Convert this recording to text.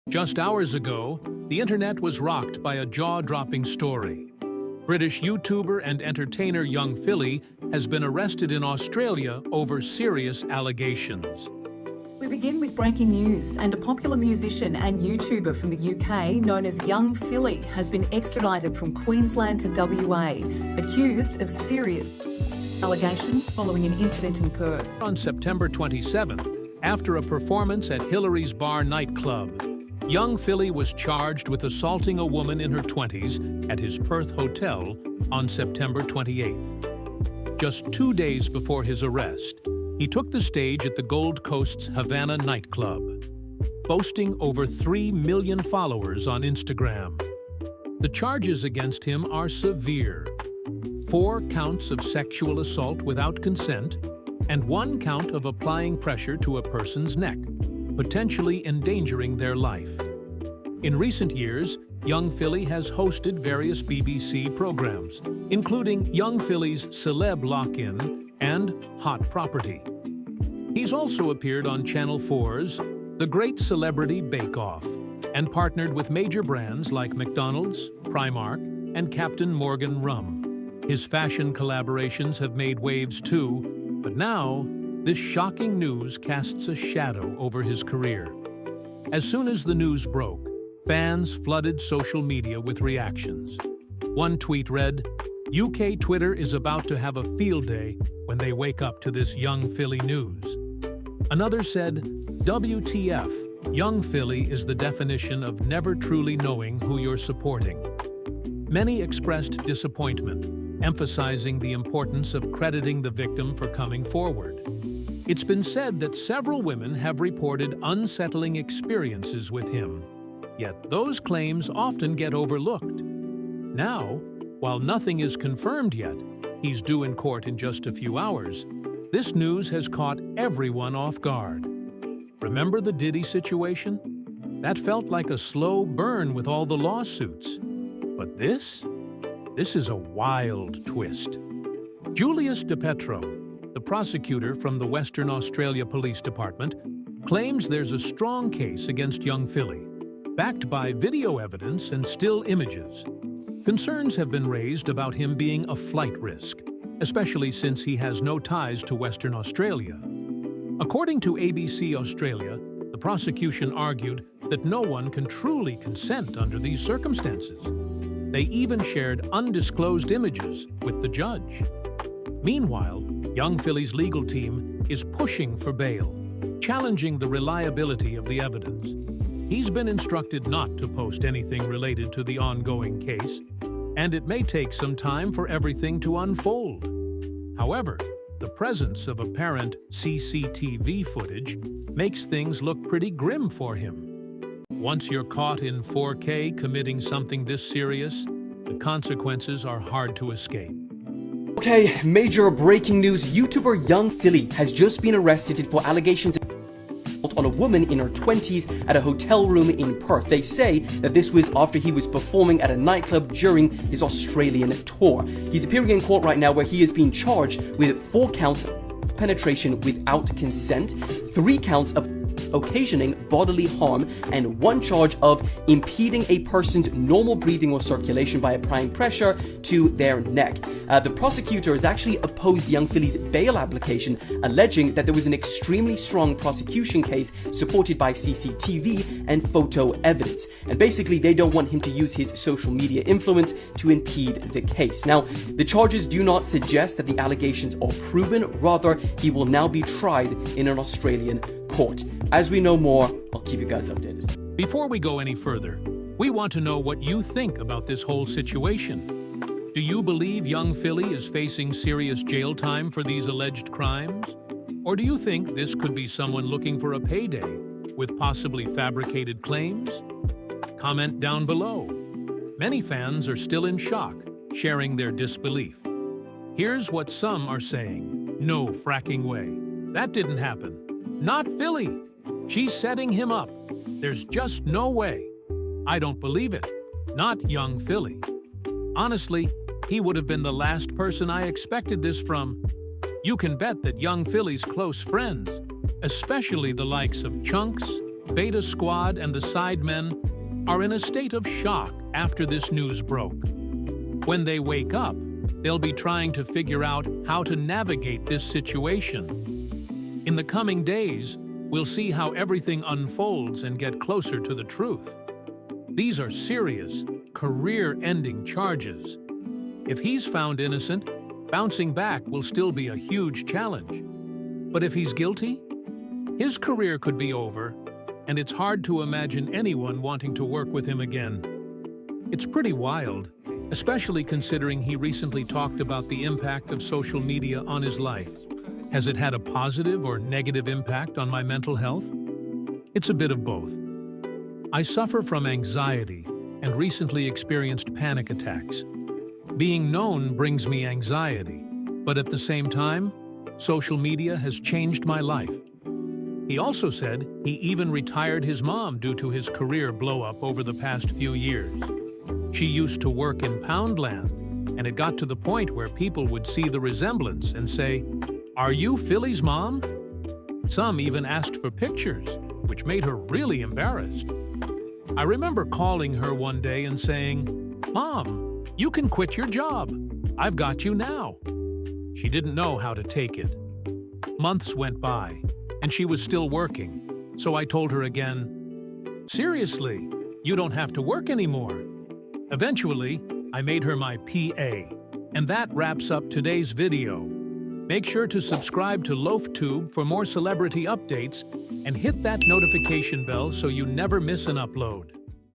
Just hours ago, the internet was rocked by a jaw-dropping story. British YouTuber and entertainer Young Philly has been arrested in Australia over serious allegations. We begin with breaking news, and a popular musician and YouTuber from the UK known as Young Philly has been extradited from Queensland to WA, accused of serious allegations following an incident in Perth. On September 27th, after a performance at Hillary's Bar nightclub, Young Philly was charged with assaulting a woman in her 20s at his Perth hotel on September 28th. Just 2 days before his arrest, he took the stage at the Gold Coast's Havana nightclub, boasting over 3 million followers on Instagram. The charges against him are severe: 4 counts of sexual assault without consent, and 1 count of applying pressure to a person's neck, potentially endangering their life. In recent years, Young Philly has hosted various BBC programs, including Young Philly's Celeb Lock-In and Hot Property. He's also appeared on Channel 4's The Great Celebrity Bake Off and partnered with major brands like McDonald's, Primark, and Captain Morgan Rum. His fashion collaborations have made waves too, but now, this shocking news casts a shadow over his career. As soon as the news broke, fans flooded social media with reactions. One tweet read, "UK Twitter is about to have a field day when they wake up to this Young Philly news." Another said, "WTF, Young Philly is the definition of never truly knowing who you're supporting." Many expressed disappointment, emphasizing the importance of crediting the victim for coming forward. It's been said that several women have reported unsettling experiences with him, yet those claims often get overlooked. Now, while nothing is confirmed yet, he's due in court in just a few hours, this news has caught everyone off guard. Remember the Diddy situation? That felt like a slow burn with all the lawsuits. But this is a wild twist. Julius DePetro, the prosecutor from the Western Australia Police Department, claims there's a strong case against Young Philly, backed by video evidence and still images. Concerns have been raised about him being a flight risk, especially since he has no ties to Western Australia. According to ABC Australia, the prosecution argued that no one can truly consent under these circumstances. They even shared undisclosed images with the judge. Meanwhile, Young Philly's legal team is pushing for bail, challenging the reliability of the evidence. He's been instructed not to post anything related to the ongoing case, and it may take some time for everything to unfold. However, the presence of apparent CCTV footage makes things look pretty grim for him. Once you're caught in 4K committing something this serious, the consequences are hard to escape. Okay, major breaking news. YouTuber Young Philly has just been arrested for allegations on a woman in her 20s at a hotel room in Perth. They say that this was after he was performing at a nightclub during his Australian tour. He's appearing in court right now where he is being charged with 4 counts of penetration without consent, 3 counts of occasioning bodily harm, and 1 charge of impeding a person's normal breathing or circulation by applying pressure to their neck. The prosecutor has actually opposed Young Philly's bail application, alleging that there was an extremely strong prosecution case supported by CCTV and photo evidence. And basically, they don't want him to use his social media influence to impede the case. Now, the charges do not suggest that the allegations are proven. Rather, he will now be tried in an Australian court. As we know more, I'll keep you guys updated. Before we go any further, we want to know what you think about this whole situation. Do you believe Young Philly is facing serious jail time for these alleged crimes? Or do you think this could be someone looking for a payday with possibly fabricated claims? Comment down below. Many fans are still in shock, sharing their disbelief. Here's what some are saying. No fracking way. That didn't happen. Not Philly. She's setting him up. There's just no way. I don't believe it. Not Young Philly. Honestly, he would have been the last person I expected this from. You can bet that Young Philly's close friends, especially the likes of Chunkz, Beta Squad and the Sidemen are in a state of shock after this news broke. When they wake up, they'll be trying to figure out how to navigate this situation. In the coming days, we'll see how everything unfolds and get closer to the truth. These are serious, career-ending charges. If he's found innocent, bouncing back will still be a huge challenge. But if he's guilty, his career could be over, and it's hard to imagine anyone wanting to work with him again. It's pretty wild, especially considering he recently talked about the impact of social media on his life. Has it had a positive or negative impact on my mental health? It's a bit of both. I suffer from anxiety and recently experienced panic attacks. Being known brings me anxiety, but at the same time, social media has changed my life. He also said he even retired his mom due to his career blow-up over the past few years. She used to work in Poundland, and it got to the point where people would see the resemblance and say, "Are you Philly's mom?" Some even asked for pictures, which made her really embarrassed. I remember calling her one day and saying, "Mom, you can quit your job. I've got you now." She didn't know how to take it. Months went by, and she was still working, so I told her again, "Seriously, you don't have to work anymore." Eventually, I made her my PA, and that wraps up today's video. Make sure to subscribe to LoafTube for more celebrity updates and hit that notification bell so you never miss an upload.